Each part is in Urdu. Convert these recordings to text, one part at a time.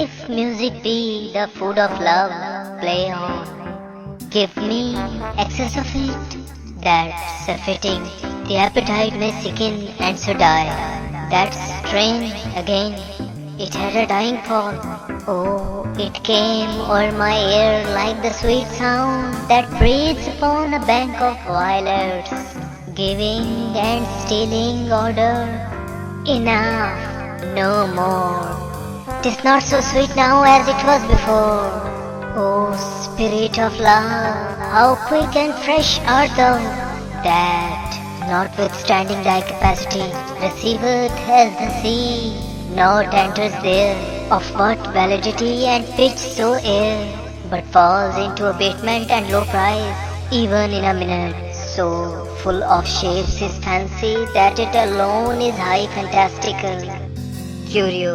If music be the food of love, play on. Give me excess of it, that's fitting. The appetite may sicken and so die. That strain again, it had a dying fall. Oh, it came o'er my ear like the sweet sound that breathes upon a bank of violets, giving and stealing order. Enough, no more. 'Tis not so sweet now as it was before. Oh, spirit of love, how quick and fresh art thou, that, notwithstanding thy capacity, receiveth as the sea, not enters there, of what validity and pitch soe'er, but falls into abatement and low price, even in a minute, so full of shapes is fancy, that it alone is high fantastical. Curio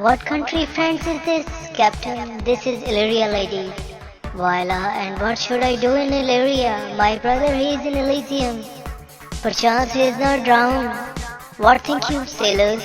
What country friends is this, Captain? This is Illyria, lady. Waila, and what should I do in Illyria? My brother, he is in Elysium. Perchance he is not drowned. What think you, sailors?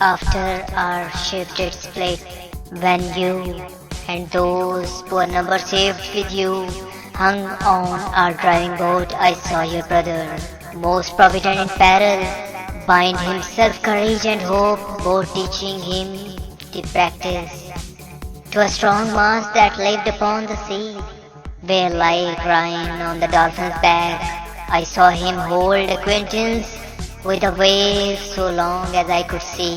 After our ship did split, when you and those poor numbers saved with you hung on our driving boat, I saw your brother, most provident in peril, bind himself courage and hope, both teaching him the practice to a strong mast that lived upon the sea, where like Rhine on the dolphin's back, I saw him hold acquaintance with the waves so long as I could see.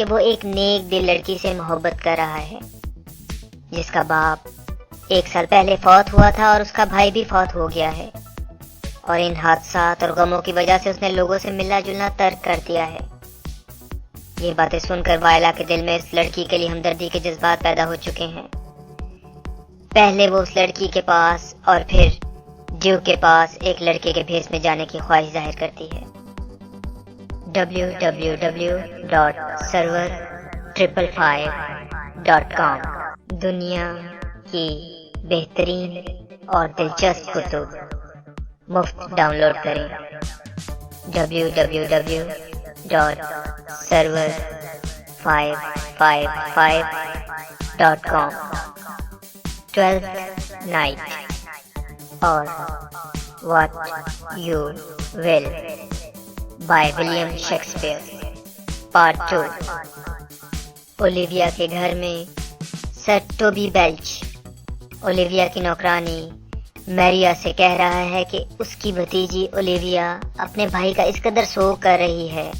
کہ وہ ایک نیک دل لڑکی سے محبت کر رہا ہے جس کا باپ 1 سال پہلے فوت ہوا تھا اور اس کا بھائی بھی فوت ہو گیا ہے، اور ان حادثات اور غموں کی وجہ سے اس نے لوگوں سے ملنا جلنا ترک کر دیا ہے۔ یہ باتیں سن کر وائلا کے دل میں اس لڑکی کے لیے ہمدردی کے جذبات پیدا ہو چکے ہیں۔ پہلے وہ اس لڑکی کے پاس اور پھر ڈیوک کے پاس ایک لڑکے کے بھیس میں جانے کی خواہش ظاہر کرتی ہے۔ www.server555.com دنیا کی بہترین اور دلچسپ کتب مفت ڈاؤن لوڈ کریں۔ www.server555.com 12th Night اور What You Will by William Shakespeare Part 2۔ Olivia کے گھر میں سر ٹوبی بیلچ اولیویا کی نوکرانی میریا سے کہہ رہا ہے کہ اس کی بھتیجی اولیویا اپنے بھائی کا اس قدر سوگ کر رہی ہے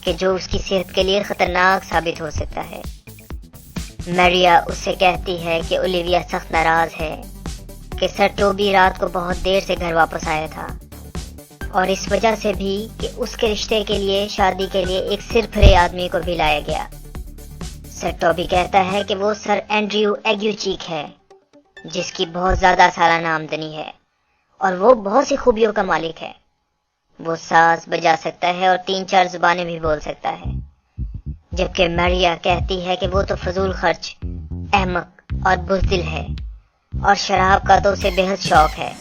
کہ جو اس کی صحت کے لیے خطرناک ثابت ہو سکتا ہے۔ میریا اس سے کہتی ہے کہ اولیویا سخت ناراض ہے کہ سر ٹوبی رات کو بہت دیر سے گھر واپس آیا تھا، اور اس وجہ سے بھی کہ اس کے رشتے کے لیے شادی کے لیے ایک سرپھرے آدمی کو بھی لایا گیا۔ سر ٹوبی کہتا ہے کہ وہ سر اینڈریو ایگیوچیک ہے جس کی بہت زیادہ سالانہ آمدنی ہے اور وہ بہت سی خوبیوں کا مالک ہے۔ وہ ساز بجا سکتا ہے اور 3-4 زبانیں بھی بول سکتا ہے، جبکہ میریا کہتی ہے کہ وہ تو فضول خرچ، احمق اور بزدل ہے اور شراب کا تو اسے بے حد شوق ہے۔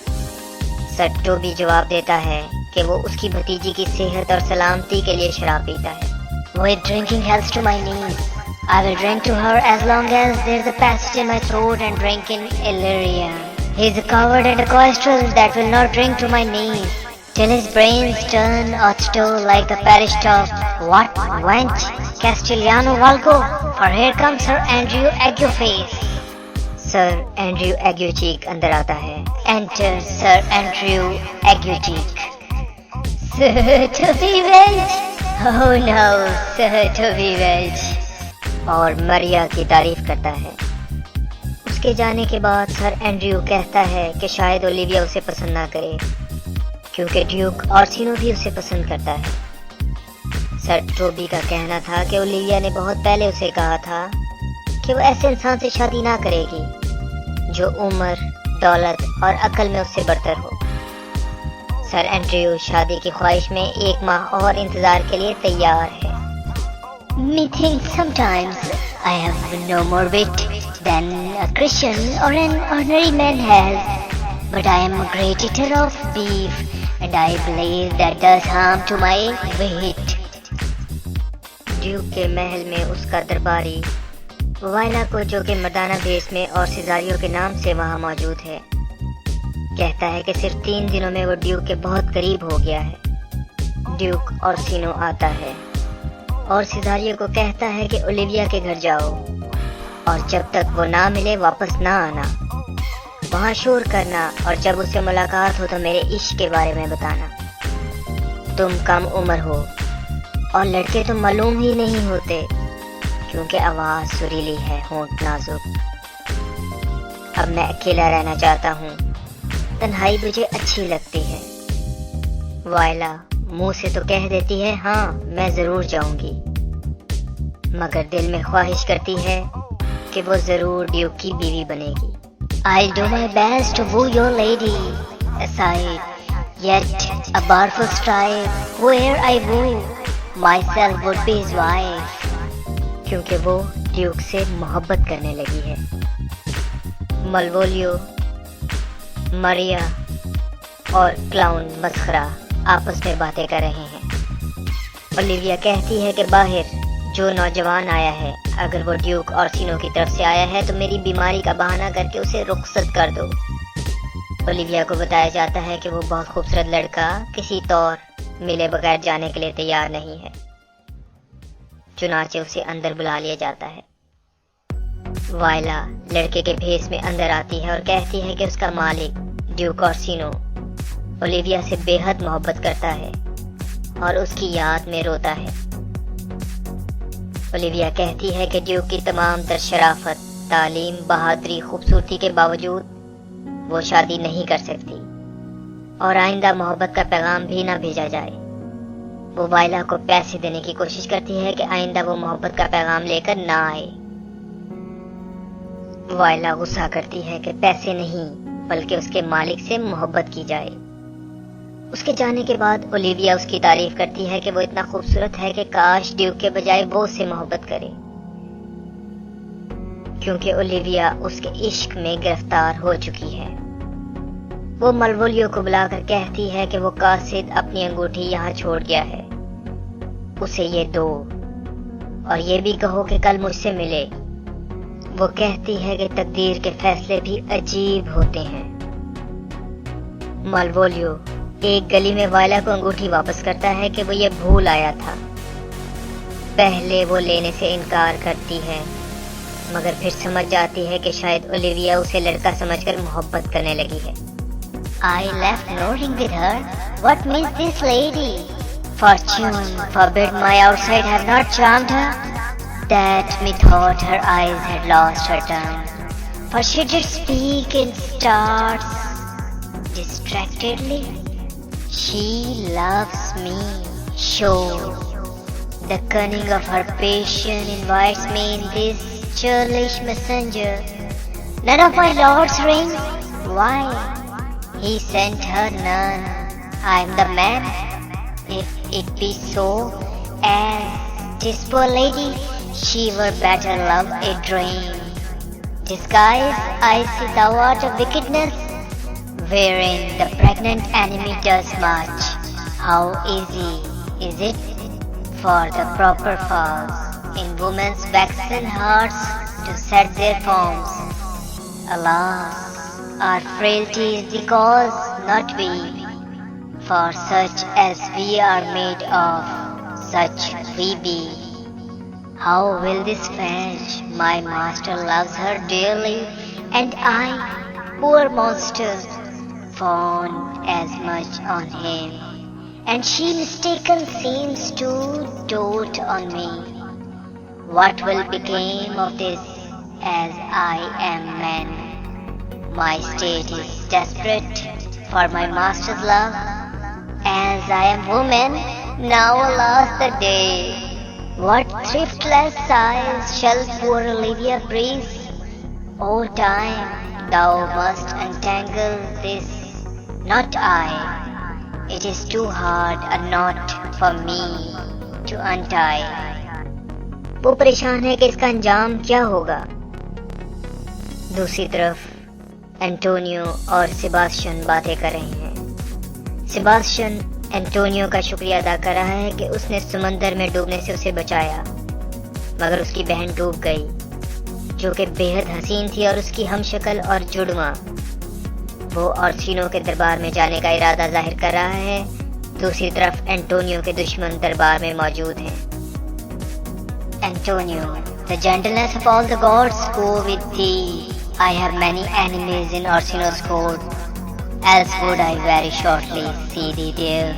سر ٹوبی جواب دیتا ہے کہ وہ اس کی بھتیجی کی صحت اور سلامتی کے لیے شراب پیتا ہے۔ With drinking helps to my knees, I will drink to her as long as there's a passage in my throat and drink in Illyria. He is a coward and a coistrel that will not drink to my knees till his brains turn auto like the parish top. What wench? Castellano Valgo, for here comes Sir Andrew Agueface. Sir Andrew Aguecheek اندر آتا ہے۔ Enter Sir Andrew Aguecheek. Sir Toby Welch. Oh no, Sir Toby Welch. اور مریا کی تعریف کرتا ہے۔ اس کے جانے کے بعد سر اینڈریو کہتا ہے کہ شاید اولیویا اسے پسند نہ کرے کیونکہ ڈیوک اورسینو بھی اسے پسند کرتا ہے۔ سر ٹوبی کا کہنا تھا کہ اولیویا نے بہت پہلے اسے کہا تھا کہ وہ ایسے انسان سے شادی نہ کرے گی جو عمر، دولت اور عقل میں اس سے برتر ہو۔ سر اینڈریو شادی کی خواہش میں 1 ماہ اور انتظار کے لیے تیار ہے۔ Methinks sometimes I have no more wit than a Christian or an ordinary man has, but I am a great eater of beef, and I believe that does harm to my wit. Duke کے محل میں اس کا درباری وائلا کو، جو کہ مردانہ بیس میں اور سیزاریو کے نام سے وہاں موجود ہے، کہتا ہے کہ صرف 3 دنوں میں وہ ڈیوک کے بہت قریب ہو گیا ہے۔ ڈیوک اورسینو آتا ہے اور سیزاریو کو کہتا ہے کہ اولیویا کے گھر جاؤ اور جب تک وہ نہ ملے واپس نہ آنا، وہاں شور کرنا، اور جب اس سے ملاقات ہو تو میرے عشق کے بارے میں بتانا۔ تم کم عمر ہو اور لڑکے تو معلوم ہی نہیں ہوتے کیونکہ آواز سریلی ہے، ہونٹ نازک۔ اب میں اکیلا رہنا چاہتا ہوں، تنہائی مجھے اچھی لگتی ہے۔ وائلا منہ سے تو کہہ دیتی ہے ہاں میں ضرور جاؤں گی، مگر دل میں خواہش کرتی ہے کہ وہ ضرور ڈیوک کی بیوی بنے گی۔ I'll do my best to woo your lady aside, yet a barful strife where I woo myself would be his wife. کیونکہ وہ ڈیوک سے محبت کرنے لگی ہے۔ ملوولیو، مریا اور کلاؤن مسخرہ آپس میں باتیں کر رہے ہیں۔ اولیویا کہتی ہے کہ باہر جو نوجوان آیا ہے، اگر وہ ڈیوک اورسینو کی طرف سے آیا ہے تو میری بیماری کا بہانہ کر کے اسے رخصت کر دو۔ اولیویا کو بتایا جاتا ہے کہ وہ بہت خوبصورت لڑکا کسی طور ملے بغیر جانے کے لیے تیار نہیں ہے، چنانچہ اسے اندر بلا لیا جاتا ہے۔ وائلا لڑکے کے بھیس میں اندر آتی ہے اور کہتی ہے کہ اس کا مالک ڈیوک اورسینو اولیویا سے بے حد محبت کرتا ہے اور اس کی یاد میں روتا ہے۔ اولیویا کہتی ہے کہ ڈیوک کی تمام تر شرافت، تعلیم، بہادری، خوبصورتی کے باوجود وہ شادی نہیں کر سکتی اور آئندہ محبت کا پیغام بھی نہ بھیجا جائے۔ وہ وائلا کو پیسے دینے کی کوشش کرتی ہے کہ آئندہ وہ محبت کا پیغام لے کر نہ آئے۔ وائلا غصہ کرتی ہے کہ پیسے نہیں بلکہ اس کے مالک سے محبت کی جائے۔ اس کے جانے کے بعد اولیویا اس کی تعریف کرتی ہے کہ وہ اتنا خوبصورت ہے کہ کاش ڈیوک کے بجائے وہ اس سے محبت کرے، کیونکہ اولیویا اس کے عشق میں گرفتار ہو چکی ہے۔ وہ مالوولیو کو بلا کر کہتی ہے کہ وہ قاصد اپنی انگوٹھی یہاں چھوڑ گیا ہے، اسے یہ دو اور یہ بھی کہو کہ کل مجھ سے ملے۔ وہ کہتی ہے کہ تقدیر کے فیصلے بھی عجیب ہوتے ہیں۔ مالوولیو ایک گلی میں وائلا کو انگوٹھی واپس کرتا ہے کہ وہ یہ بھول آیا تھا۔ پہلے وہ لینے سے انکار کرتی ہے، مگر پھر سمجھ جاتی ہے کہ شاید اولیویا اسے لڑکا سمجھ کر محبت کرنے لگی ہے۔ I left no ring with her. What means this lady? Fortune forbid my outside have not charmed her, that methought her eyes had lost her tongue. For she did speak in stars distractedly. She loves me, sure. The cunning of her passion invites me in this churlish messenger. None of my lord's ring? Why? He sent her none. I am the man. If it be so, as 'tis poor lady, she were better love a dream. Disguise, I see thou art of wickedness, wherein the pregnant enemy does much. How easy is it for the proper falls in women's waxen hearts to set their forms. Alas, our frailty is the cause, not we. For such as we are made of, such we be. How will this fetch? My master loves her dearly, and I, poor monster, fawn as much on him, and she mistaken seems to dote on me. What will become of this, as I am man? My state is desperate for my master's love, as I am woman, now alas the day. What thriftless sighs shall poor Olivia breathe? O time, thou must untangle this, not I. It is too hard a knot for me to untie. وہ پریشان ہے کہ اس کا انجام کیا ہوگا۔ دوسری طرف اینٹونیو اور سیباسٹین باتیں کر رہے ہیں۔ سیباسٹین اینٹونیو کا شکریہ ادا کر رہا ہے کہ اس نے سمندر میں ڈوبنے سے اسے بچایا، مگر اس کی بہن ڈوب گئی جو کہ بے حد حسین تھی اور اس کی ہم شکل اور جڑواں۔ وہ اورسینو کے دربار میں جانے کا ارادہ ظاہر کر رہا ہے۔ دوسری طرف اینٹونیو کے دشمن دربار میں موجود ہیں۔ Antonio, the gentleness of all the gods go with thee. I have many enemies in Orsino's court, else would I very shortly see thee there.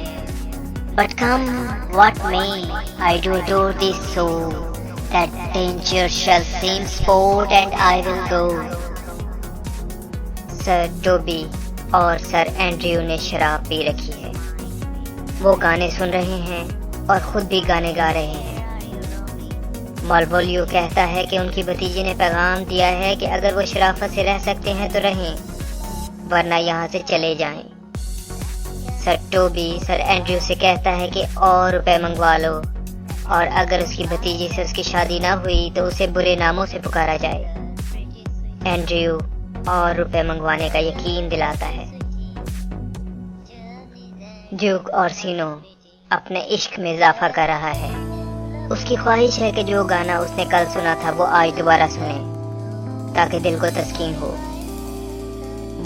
But come what may, I do adore thee so, that danger shall seem sport and I will go. سر ٹوبی اور سر اینڈریو نے شراب پی رکھی ہے۔ وہ گانے سن رہے ہیں اور خود بھی گانے گا رہے ہیں۔ مالوولیو کہتا ہے کہ ان کی بھتیجی نے پیغام دیا ہے کہ اگر وہ شرافت سے رہ سکتے ہیں تو رہیں، ورنہ یہاں سے چلے جائیں۔ سر ٹوبی سر اینڈریو سے کہتا ہے کہ اور روپے منگوا لو، اور اگر اس کی بھتیجی سے اس کی شادی نہ ہوئی تو اسے برے ناموں سے پکارا جائے۔ اینڈریو اور روپے منگوانے کا یقین دلاتا ہے۔ ڈیوک اورسینو اپنے عشق میں اضافہ کر رہا ہے۔ اس کی خواہش ہے کہ جو گانا اس نے کل سنا تھا وہ آج دوبارہ سنے تاکہ دل کو تسکین ہو۔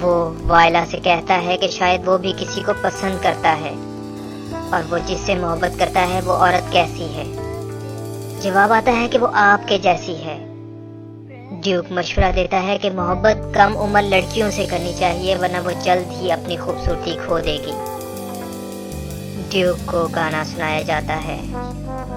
وہ وائلا سے کہتا ہے کہ شاید وہ بھی کسی کو پسند کرتا ہے، اور وہ جس سے محبت کرتا ہے وہ عورت کیسی ہے۔ جواب آتا ہے کہ وہ آپ کے جیسی ہے۔ ڈیوک مشورہ دیتا ہے کہ محبت کم عمر لڑکیوں سے کرنی چاہیے، ورنہ وہ جلد ہی اپنی خوبصورتی کھو دے گی۔ ڈیوک کو گانا سنایا جاتا ہے۔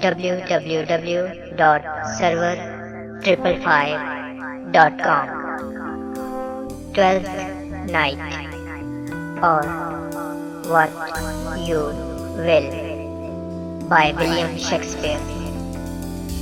www.server555.com 12th night or what you will by William Shakespeare।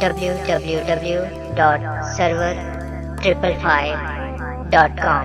www.server555.com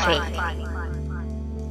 3।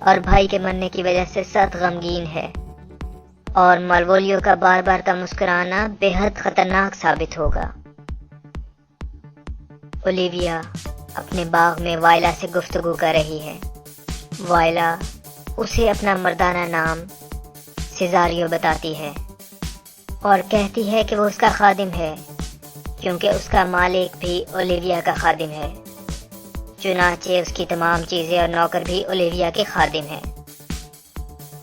اور بھائی کے مرنے کی وجہ سے سخت غمگین ہے، اور مالوولیو کا بار بار کا مسکرانا بے حد خطرناک ثابت ہوگا۔ اولیویا اپنے باغ میں وائلا سے گفتگو کر رہی ہے۔ وائلا اسے اپنا مردانہ نام سیزاریو بتاتی ہے اور کہتی ہے کہ وہ اس کا خادم ہے، کیونکہ اس کا مالک بھی اولیویا کا خادم ہے۔ چنانچہ اس کی تمام چیزیں اور نوکر بھی اولیویا کے خادم ہیں۔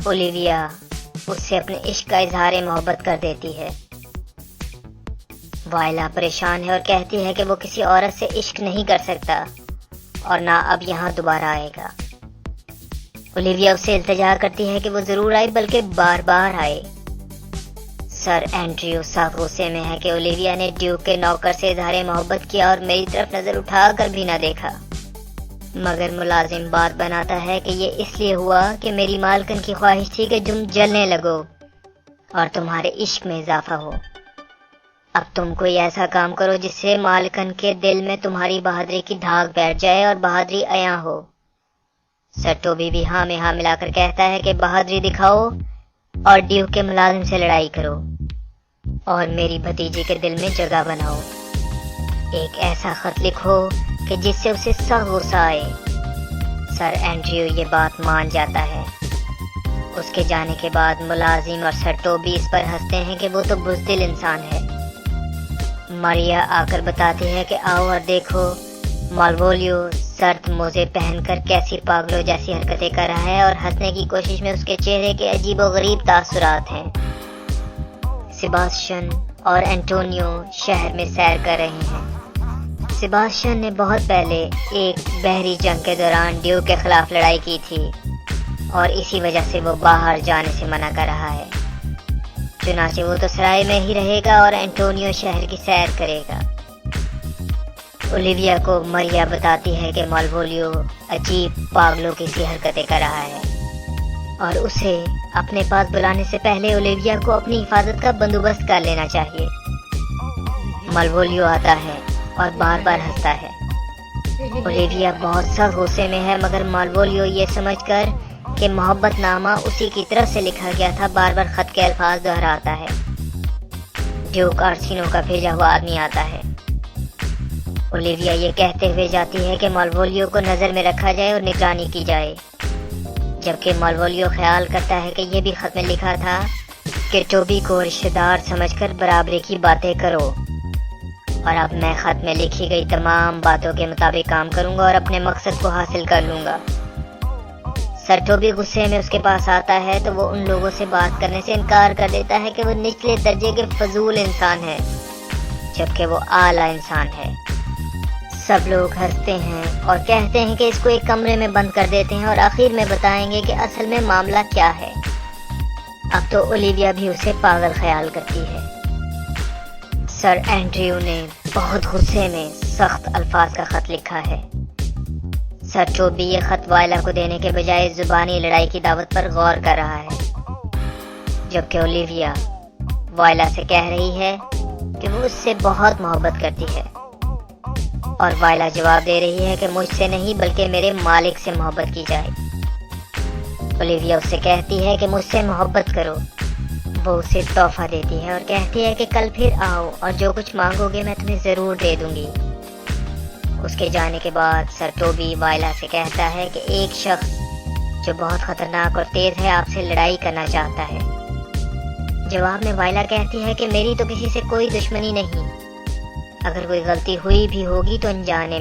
اولیویا اس سے اپنے عشق کا اظہار محبت کر دیتی ہے۔ وائلا پریشان ہے اور کہتی ہے کہ وہ کسی عورت سے عشق نہیں کر سکتا اور نہ اب یہاں دوبارہ آئے گا۔ اولیویا اس سے التجا کرتی ہے کہ وہ ضرور آئے، بلکہ بار بار آئے۔ سر اینڈریو سخت غصے میں ہے کہ اولیویا نے ڈیوک کے نوکر سے اظہار محبت کیا اور میری طرف نظر اٹھا کر بھی نہ دیکھا، مگر ملازم بات بناتا ہے کہ یہ اس لیے ہوا کہ میری مالکن کی خواہش تھی کہ تم جلنے لگو اور تمہارے عشق میں اضافہ ہو۔ اب تم کوئی ایسا کام کرو جس سے مالکن کے دل میں تمہاری بہادری کی دھاک بیٹھ جائے اور بہادری عیاں ہو۔ سر ٹوبی بھی ہاں میں ہاں ملا کر کہتا ہے کہ بہادری دکھاؤ اور ڈیوک کے ملازم سے لڑائی کرو اور میری بھتیجی کے دل میں جگہ بناؤ۔ ایک ایسا خط لکھو کہ جس سے اسے سخت غصہ آئے۔ سر اینڈریو یہ بات مان جاتا ہے۔ اس کے جانے کے بعد ملازم اور سر ٹوبی اس پر ہنستے ہیں کہ وہ تو بزدل انسان ہے۔ ماریا آ کر بتاتی ہے کہ آؤ اور دیکھو مالوولیو سرد موزے پہن کر کیسی پاگلوں جیسی حرکتیں کر رہا ہے، اور ہنسنے کی کوشش میں اس کے چہرے کے عجیب و غریب تاثرات ہیں۔ سیباسٹین اور اینٹونیو شہر میں سیر کر رہے ہیں۔ سیباسٹین نے بہت پہلے ایک بحری جنگ کے دوران ڈیوک کے خلاف لڑائی کی تھی اور اسی وجہ سے وہ باہر جانے سے منع کر رہا ہے۔ چنانچہ وہ تو سرائے میں ہی رہے گا اور اینٹونیو شہر کی سیر کرے گا۔ اولیویا کو ماریا بتاتی ہے کہ مالوولیو عجیب پاگلوں کی سی حرکتیں کر رہا ہے اور اسے اپنے پاس بلانے سے پہلے اولیویا کو اپنی حفاظت کا بندوبست کر لینا چاہیے۔ مالوولیو آتا ہے اور بار بار ہنستا ہے۔ اولیویا بہت سخت غصے میں ہے، مگر مالوولیو یہ سمجھ کر کہ محبت نامہ اسی کی طرف سے لکھا گیا تھا بار بار خط کے الفاظ دہراتا ہے۔ ڈیوک آرسینو کا بھیجا ہوا آدمی آتا ہے۔ اولیویا یہ کہتے ہوئے جاتی ہے کہ مالوولیو کو نظر میں رکھا جائے اور نگرانی کی جائے، جبکہ مالوولیو خیال کرتا ہے کہ یہ بھی خط میں لکھا تھا کہ ٹوبی کو رشتہ دار سمجھ کر برابری کی باتیں کرو، اور اب میں خط میں لکھی گئی تمام باتوں کے مطابق کام کروں گا اور اپنے مقصد کو حاصل کر لوں گا۔ سر ٹوبی غصے میں اس کے پاس آتا ہے تو وہ ان لوگوں سے بات کرنے سے انکار کر دیتا ہے کہ وہ نچلے درجے کے فضول انسان ہے، جبکہ وہ اعلیٰ انسان ہے۔ سب لوگ ہنستے ہیں اور کہتے ہیں کہ اس کو ایک کمرے میں بند کر دیتے ہیں اور آخر میں بتائیں گے کہ اصل میں معاملہ کیا ہے۔ اب تو اولیویا بھی اسے پاگل خیال کرتی ہے۔ سر اینڈریو نے بہت غصے میں سخت الفاظ کا خط لکھا ہے۔ سر ٹوبی یہ خط وائلا کو دینے کے بجائے زبانی لڑائی کی دعوت پر غور کر رہا ہے، جبکہ اولیویا وائلا سے کہہ رہی ہے کہ وہ اس سے بہت محبت کرتی ہے، اور وائلا جواب دے رہی ہے کہ مجھ سے نہیں بلکہ میرے مالک سے محبت کی جائے۔ اولیویا اس سے کہتی ہے کہ مجھ سے محبت کرو۔ وہ اسے تحفہ دیتی ہے اور کہتی ہے کہ کل پھر آؤ اور جو کچھ مانگو گے میں تمہیں ضرور دے دوں گی۔ اس کے جانے کے بعد سر ٹوبی وائلا سے کہتا ہے کہ ایک شخص جو بہت خطرناک اور تیز ہے آپ سے لڑائی کرنا چاہتا ہے۔ جواب میں وائلا کہتی ہے کہ میری تو کسی سے کوئی دشمنی نہیں، اگر کوئی غلطی ہوئی بھی ہوگی تو انجانے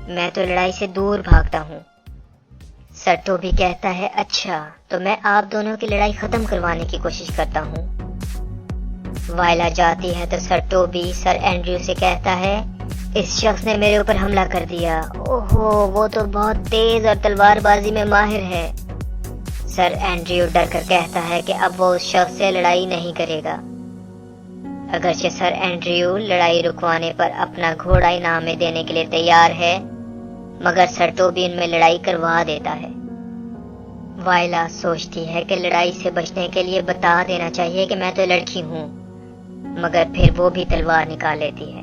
میں تو لڑائی سے دور بھاگتا ہوں۔ سر ٹوبی کہتا ہے اچھا تو میں آپ دونوں کی لڑائی ختم کروانے کی کوشش کرتا ہوں۔ وائلا جاتی ہے تو سر ٹوبی سر اینڈریو سے کہتا ہے اس شخص نے میرے اوپر حملہ کر دیا، اوہو وہ تو بہت تیز اور تلوار بازی میں ماہر ہے۔ سر اینڈریو ڈر کر کہتا ہے کہ اب وہ اس شخص سے لڑائی نہیں کرے گا، اگرچہ سر اینڈریو لڑائی رکوانے پر اپنا گھوڑا انعام میں دینے کے لیے تیار ہے، مگر سر ٹوبی ان میں لڑائی کروا دیتا ہے۔ وائلا سوچتی ہے کہ لڑائی سے بچنے کے لیے بتا دینا چاہیے کہ میں تو لڑکی ہوں، مگر پھر وہ بھی تلوار نکال لیتی ہے۔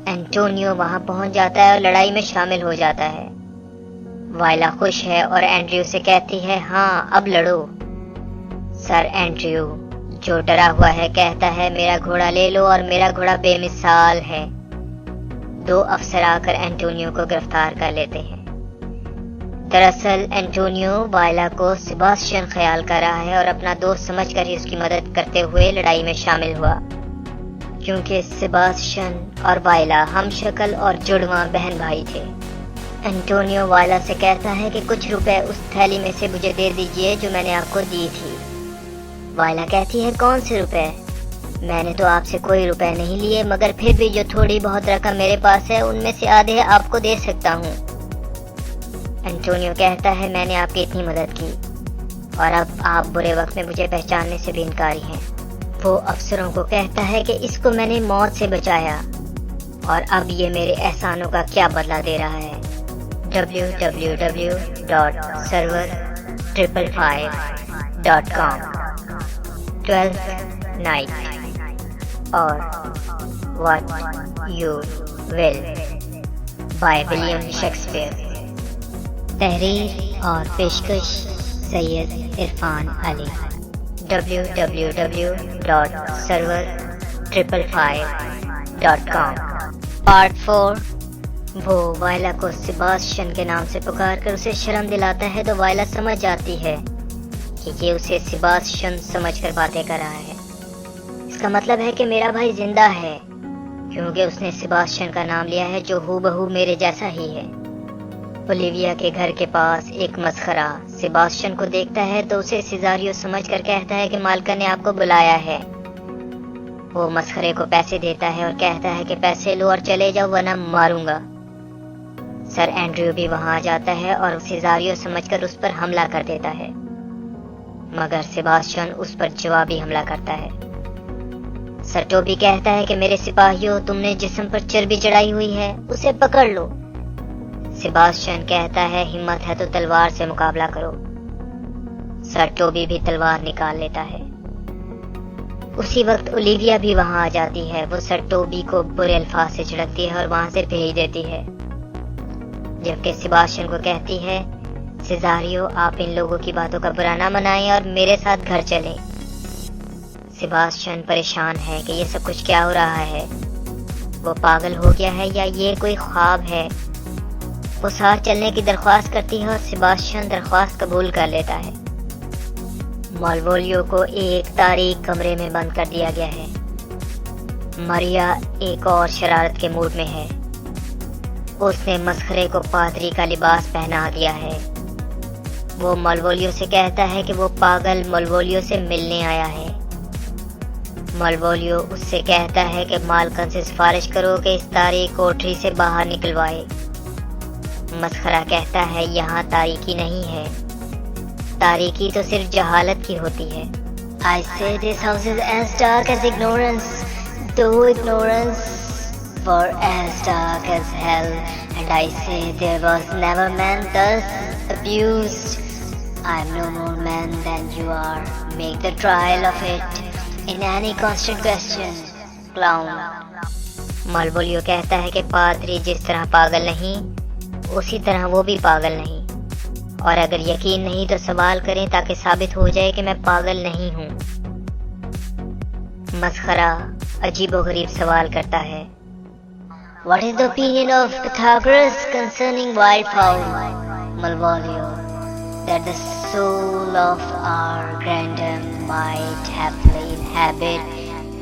اینٹونیو وہاں پہنچ جاتا ہے اور لڑائی میں شامل ہو جاتا ہے۔ وائلا خوش ہے اور اینڈریو سے کہتی ہے ہاں اب لڑو۔ سر اینڈریو جو ڈرا ہوا ہے کہتا ہے میرا گھوڑا لے لو اور میرا گھوڑا بے مثال ہے۔ 2 افسر آ کر اینٹونیو کو گرفتار کر لیتے ہیں۔ دراصل اینٹونیو وائلا کو سیباسٹین خیال کر رہا ہے اور اپنا دوست سمجھ کر ہی اس کی مدد کرتے ہوئے لڑائی میں شامل ہوا، کیونکہ سیباسٹین اور وائلا ہم شکل اور جڑواں بہن بھائی تھے۔ اینٹونیو وائلا سے کہتا ہے کہ کچھ روپے اس تھیلی میں سے مجھے دے دیجئے جو میں نے آپ کو دی تھی۔ وائلا کہتی ہے کون سے روپے؟ میں نے تو آپ سے کوئی روپے نہیں لیے، مگر پھر بھی جو تھوڑی بہت رقم میرے پاس ہے ان میں سے آدھے آپ کو دے سکتا ہوں۔ اینٹونیو کہتا ہے میں نے آپ کی اتنی مدد کی اور اب آپ برے وقت میں مجھے پہچاننے سے بھی انکاری ہیں۔ وہ افسروں کو کہتا ہے کہ اس کو میں نے موت سے بچایا اور اب یہ میرے احسانوں کا کیا بدلہ دے رہا ہے۔ www.server555.com 12th night اور What You Will by William Shakespeare۔ تحریر اور پیشکش سید عرفان علی۔ www.server555.com part 4۔ وہ وائلا کو سیباسٹین کے نام سے پکار کر اسے شرم دلاتا ہے تو وائلا سمجھ جاتی ہے کہ یہ اسے سیباسٹین سمجھ کر باتیں کر رہا ہے۔ اس کا مطلب ہے کہ میرا بھائی زندہ ہے، کیونکہ اس نے سیباسٹین کا نام لیا ہے جو ہو بہو میرے جیسا ہی ہے۔ اولیویا کے گھر کے پاس ایک مسخرہ سیباسٹین کو دیکھتا ہے تو اسے سیزاریو سمجھ کر کہتا ہے کہ مالکن نے آپ کو بلایا ہے۔ وہ مسخرے کو پیسے دیتا ہے اور کہتا ہے کہ پیسے لو اور چلے جاؤ ورنہ ماروں گا۔ سر اینڈریو بھی وہاں آ جاتا ہے اور سیزاریو سمجھ کر اس پر حملہ کر دیتا ہے، مگر سیباسٹین اس پر جوابی حملہ کرتا ہے۔ سر ٹوبی کہتا ہے کہ میرے سپاہیوں تم نے جسم پر چربی چڑھائی ہوئی ہے، اسے پکڑ لو۔ سیباسٹین کہتا ہے ہمت ہے تو تلوار سے مقابلہ کرو۔ سر ٹوبی بھی تلوار نکال لیتا ہے۔ اسی وقت اولیویا بھی وہاں آ جاتی ہے۔ وہ سر ٹوبی کو برے الفاظ سے جھڑکتی ہے اور وہاں سے بھیج دیتی ہے، جبکہ سیباسٹین کو کہتی ہے سیزاریو آپ ان لوگوں کی باتوں کا برا نہ منائیں اور میرے ساتھ گھر چلیں۔ سیباسٹین پریشان ہے کہ یہ سب کچھ کیا ہو رہا ہے، وہ پاگل ہو گیا ہے یا یہ کوئی خواب ہے۔ وہ ساتھ چلنے کی درخواست کرتی ہے اور سیباسٹین درخواست قبول کر لیتا ہے۔ مالوولیو کو ایک تاریک کمرے میں بند کر دیا گیا ہے۔ ماریا ایک اور شرارت کے موڈ میں ہے۔ اس نے مسخرے کو پادری کا لباس پہنا دیا ہے۔ وہ مالوولیو سے کہتا ہے کہ وہ پاگل مالوولیو سے ملنے آیا ہے۔ مالوولیو اس سے کہتا ہے کہ مالکن سے سفارش کرو کہ اس تاریک کوٹری سے باہر نکلوائے۔ مسخرہ کہتا ہے یہاں تاریکی نہیں ہے، تاریکی تو صرف جہالت کی ہوتی ہے۔ I say this house is as dark as ignorance, though ignorance were as dark as hell, and I say there was never man thus abused. I am no more man than you are. Make the trial of it in any constant question. Clown. مالوولیو کہتا ہے کہ پادری جس طرح پاگل نہیں اسی طرح وہ بھی پاگل نہیں، اور اگر یقین نہیں تو سوال کریں تاکہ ثابت ہو جائے کہ میں پاگل نہیں ہوں۔ مسخرہ عجیب و غریب سوال کرتا ہے What is the opinion of Pythagoras concerning wildfowl? Malvolio, that the soul of our grandam might happily inhabit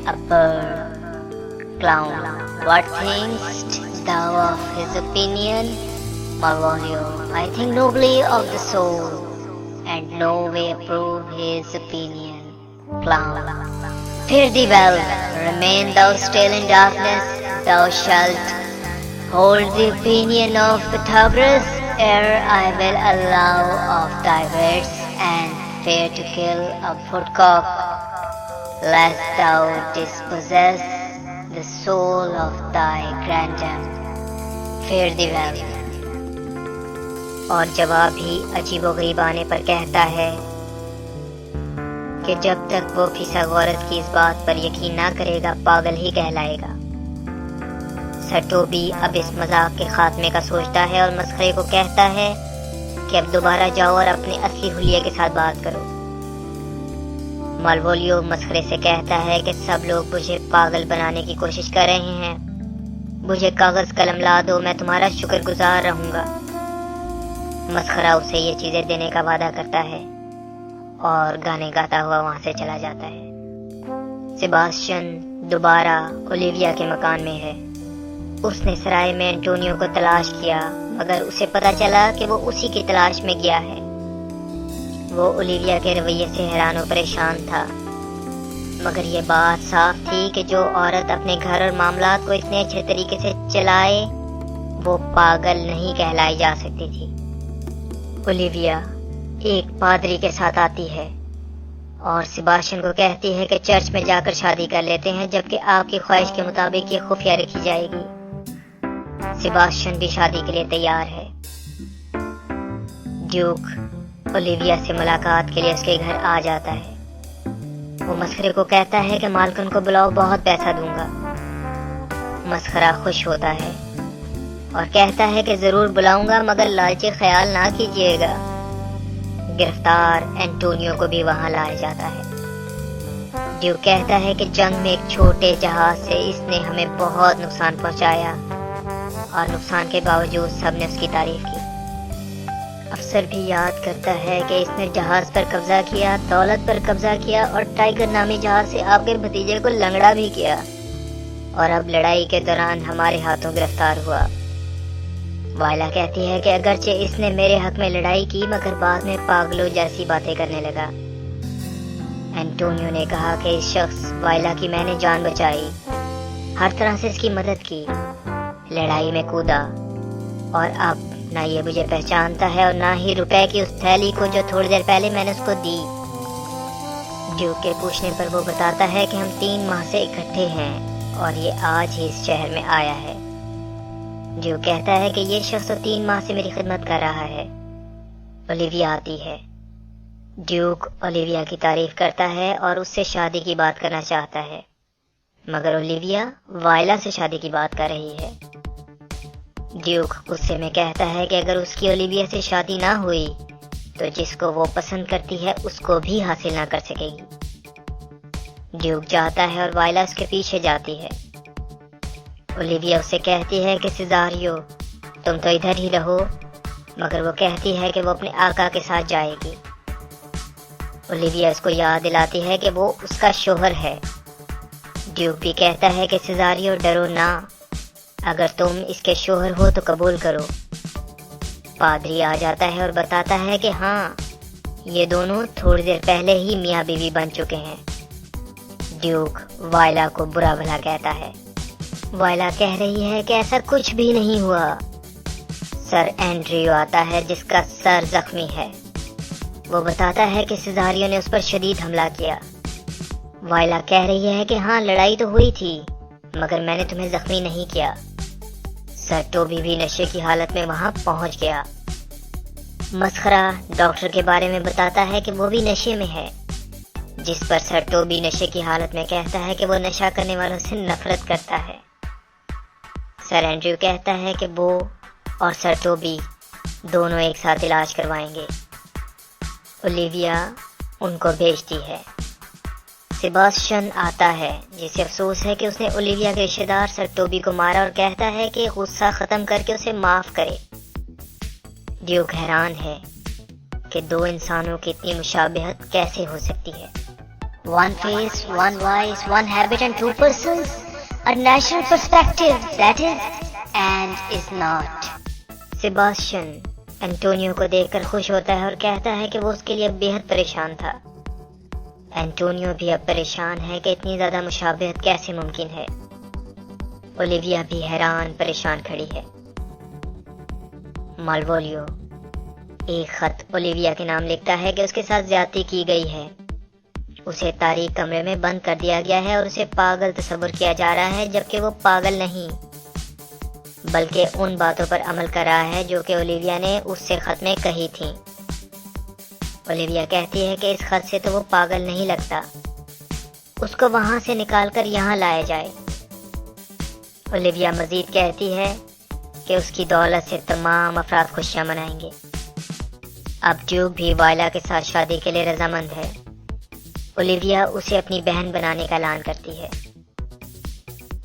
a bird. Clown, what thinkst thou of his opinion? Malvolio, I think nobly of the soul, and no way approve his opinion. Clown, fear thee well, remain thou still in darkness, thou shalt hold the opinion of Pythagoras, ere I will allow of thy wits, and fear to kill a woodcock, lest thou dispossess the soul of thy grandam. Fear thee well. اور جواب ہی عجیب و غریب آنے پر کہتا ہے کہ جب تک وہ فیثاغورس کی اس بات پر یقین نہ کرے گا پاگل ہی کہلائے گا۔ سر ٹوبی اب اس مذاق کے خاتمے کا سوچتا ہے اور مسخرے کو کہتا ہے کہ اب دوبارہ جاؤ اور اپنے اصلی حلیے کے ساتھ بات کرو۔ مالوولیو مسخرے سے کہتا ہے کہ سب لوگ مجھے پاگل بنانے کی کوشش کر رہے ہیں، مجھے کاغذ قلم لا دو، میں تمہارا شکر گزار رہوں گا۔ مسخرہ اسے یہ چیزیں دینے کا وعدہ کرتا ہے اور گانے گاتا ہوا وہاں سے چلا جاتا ہے۔ سیباسٹین دوبارہ اولیویا کے مکان میں ہے۔ اس نے سرائے میں انٹونیو کو تلاش کیا، مگر اسے پتا چلا کہ وہ اسی کی تلاش میں گیا ہے۔ وہ اولیویا کے رویے سے حیران و پریشان تھا، مگر یہ بات صاف تھی کہ جو عورت اپنے گھر اور معاملات کو اتنے اچھے طریقے سے چلائے وہ پاگل نہیں کہلائی جا سکتی تھی۔ اولیویا ایک پادری کے ساتھ آتی ہے اور سیباسٹین کو کہتی ہے کہ چرچ میں جا کر شادی کر لیتے ہیں، جبکہ آپ کی خواہش کے مطابق یہ خفیہ رکھی جائے گی۔ سیباسٹین بھی شادی کے لیے تیار ہے۔ ڈیوک اولیویا سے ملاقات کے لیے اس کے گھر آ جاتا ہے۔ وہ مسخرے کو کہتا ہے کہ مالکن کو بلاؤ، بہت پیسہ دوں گا۔ مسخرہ خوش ہوتا ہے اور کہتا ہے کہ ضرور بلاؤں گا، مگر لالچی خیال نہ کیجیے گا۔ گرفتار انٹونیو کو بھی وہاں لایا جاتا ہے۔ ڈیوک کہتا ہے کہ جنگ میں ایک چھوٹے جہاز سے اس نے ہمیں بہت نقصان پہنچایا، اور نقصان کے باوجود سب نے اس کی تعریف کی۔ افسر بھی یاد کرتا ہے کہ اس نے جہاز پر قبضہ کیا، دولت پر قبضہ کیا اور ٹائیگر نامی جہاز سے آپ کے بھتیجے کو لنگڑا بھی کیا، اور اب لڑائی کے دوران ہمارے ہاتھوں گرفتار ہوا۔ وائلا کہتی ہے کہ اگرچہ اس نے میرے حق میں لڑائی کی، مگر بعد میں پاگلوں جیسی باتیں کرنے لگا۔ انٹونیو نے کہا کہ اس شخص وائلا کی میں نے جان بچائی، ہر طرح سے اس کی مدد کی، لڑائی میں کودا، اور اب نہ یہ مجھے پہچانتا ہے اور نہ ہی روپے کی اس تھیلی کو جو تھوڑی دیر پہلے میں نے اس کو دی۔ ڈیوک کے پوچھنے پر وہ بتاتا ہے کہ ہم 3 ماہ سے اکٹھے ہیں اور یہ آج ہی اس شہر میں آیا ہے۔ ڈیوک کہتا ہے کہ یہ شخص 3 ماہ سے میری خدمت کر رہا ہے۔ اولیویا آتی ہے۔ ڈیوک اولیویا کی تعریف کرتا ہے اور اس سے شادی کی بات کرنا چاہتا ہے، مگر اولیویا وائلا سے شادی کی بات کر رہی ہے۔ ڈیوک غصے میں کہتا ہے کہ اگر اس کی اولیویا سے شادی نہ ہوئی تو جس کو وہ پسند کرتی ہے اس کو بھی حاصل نہ کر سکے گی۔ ڈیوک جاتا ہے اور وائلا اس کے پیچھے جاتی ہے۔ اولیویا اسے کہتی ہے کہ سیزاریو تم تو ادھر ہی رہو، مگر وہ کہتی ہے کہ وہ اپنے آقا کے ساتھ جائے گی۔ اولیویا اس کو یاد دلاتی ہے کہ وہ اس کا شوہر ہے۔ ڈیوک بھی کہتا ہے کہ سیزاریو ڈرو نہ، اگر تم اس کے شوہر ہو تو قبول کرو۔ پادری آ جاتا ہے اور بتاتا ہے کہ ہاں، یہ دونوں تھوڑی دیر پہلے ہی میاں بیوی بن چکے ہیں۔ ڈیوک وائلا کو برا بھلا کہتا ہے۔ وائلا کہہ رہی ہے کہ ایسا کچھ بھی نہیں ہوا۔ سر اینڈریو آتا ہے جس کا سر زخمی ہے۔ وہ بتاتا ہے کہ سیزاریو نے اس پر شدید حملہ کیا۔ وائلا کہہ رہی ہے کہ ہاں، لڑائی تو ہوئی تھی، مگر میں نے تمہیں زخمی نہیں کیا۔ سر ٹوبی بھی نشے کی حالت میں وہاں پہنچ گیا۔ مسخرہ ڈاکٹر کے بارے میں بتاتا ہے کہ وہ بھی نشے میں ہے، جس پر سر ٹوبی نشے کی حالت میں کہتا ہے کہ وہ نشہ کرنے والوں سے نفرت کرتا ہے۔ سر اینڈریو کہتا ہے کہ وہ اور سر ٹوبی دونوں ایک ساتھ علاج کروائیں گے۔ اولیویا ان کو بھیجتی ہے۔ سیباسٹین آتا ہے، جسے افسوس ہے کہ اس نے اولیویا کے رشتہ دار سر ٹوبی کو مارا، اور کہتا ہے کہ غصہ ختم کر کے اسے معاف کرے۔ ڈیوک حیران ہے کہ 2 انسانوں کی اتنی مشابہت کیسے ہو سکتی ہے۔ One face, one voice, one habit and 2 persons. A national perspective, that is not. Sebastian Antonio کو دیکھ کر خوش ہوتا ہے اور کہتا ہے کہ وہ اس کے لیے بے حد پریشان تھا۔ انٹونیو بھی اب پریشان ہے کہ اتنی زیادہ مشابہت کیسے ممکن ہے۔ اولیویا بھی حیران پریشان کھڑی ہے۔ مالوولیو ایک خط اولیویا کے نام لکھتا ہے کہ اس کے ساتھ زیادتی کی گئی ہے، اسے تاریک کمرے میں بند کر دیا گیا ہے اور اسے پاگل تصور کیا جا رہا ہے، جبکہ وہ پاگل نہیں بلکہ ان باتوں پر عمل کر رہا ہے جو کہ اولیویا نے اس سے خط میں کہی تھیں۔ اولیویا کہتی ہے کہ اس خط سے تو وہ پاگل نہیں لگتا، اس کو وہاں سے نکال کر یہاں لایا جائے۔ اولیویا مزید کہتی ہے کہ اس کی دولت سے تمام افراد خوشیاں منائیں گے۔ اب ڈیوک بھی وائلا کے ساتھ شادی کے لیے رضامند ہے۔ اولیویا اسے اپنی بہن بنانے کا اعلان کرتی ہے۔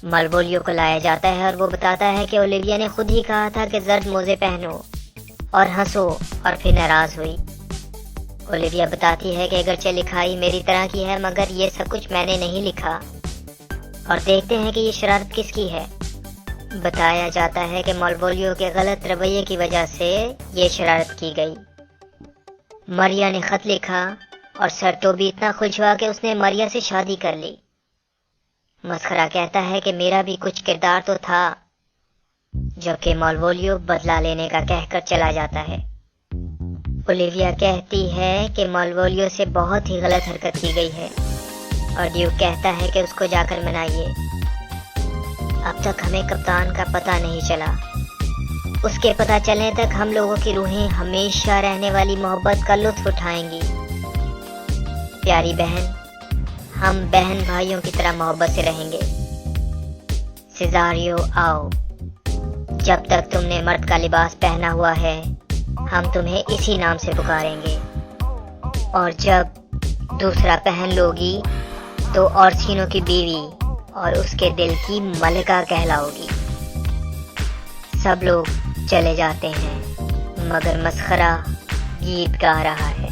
مالوولیو کو لایا جاتا ہے اور وہ بتاتا ہے کہ اولیویا نے خود ہی کہا تھا کہ زرد موزے پہنو اور ہنسو، اور پھر ناراض ہوئی۔ اولیویا بتاتی ہے کہ اگرچہ لکھائی میری طرح کی ہے مگر یہ سب کچھ میں نے نہیں لکھا، اور دیکھتے ہیں کہ یہ شرارت کس کی ہے۔ بتایا جاتا ہے کہ مالوولیو کے غلط رویے کی وجہ سے یہ شرارت کی گئی۔ ماریا نے خط لکھا اور سر ٹوبی اتنا خوش ہوا کہ اس نے ماریا سے شادی کر لی۔ مسخرہ کہتا ہے کہ میرا بھی کچھ کردار تو تھا، جبکہ مالوولیو بدلہ لینے کا کہہ کر چلا جاتا ہے۔ اولیویا کہتی ہے کہ مالوولیو سے بہت ہی غلط حرکت کی گئی ہے، اور ڈیوک کہتا ہے کہ اس کو جا کر منائیے۔ اب تک ہمیں کپتان کا پتہ نہیں چلا، اس کے پتہ چلنے تک ہم لوگوں کی روحیں ہمیشہ رہنے والی محبت کا لطف اٹھائیں گی۔ پیاری بہن، ہم بہن بھائیوں کی طرح محبت سے رہیں گے۔ سیزاریو آؤ، جب تک تم نے مرد کا لباس پہنا ہوا ہے ہم تمہیں اسی نام سے پکاریں گے، اور جب دوسرا پہن لوگی تو اورسینو کی بیوی اور اس کے دل کی ملکہ کہلاؤ گی۔ سب لوگ چلے جاتے ہیں مگر مسخرہ گیت گا رہا ہے۔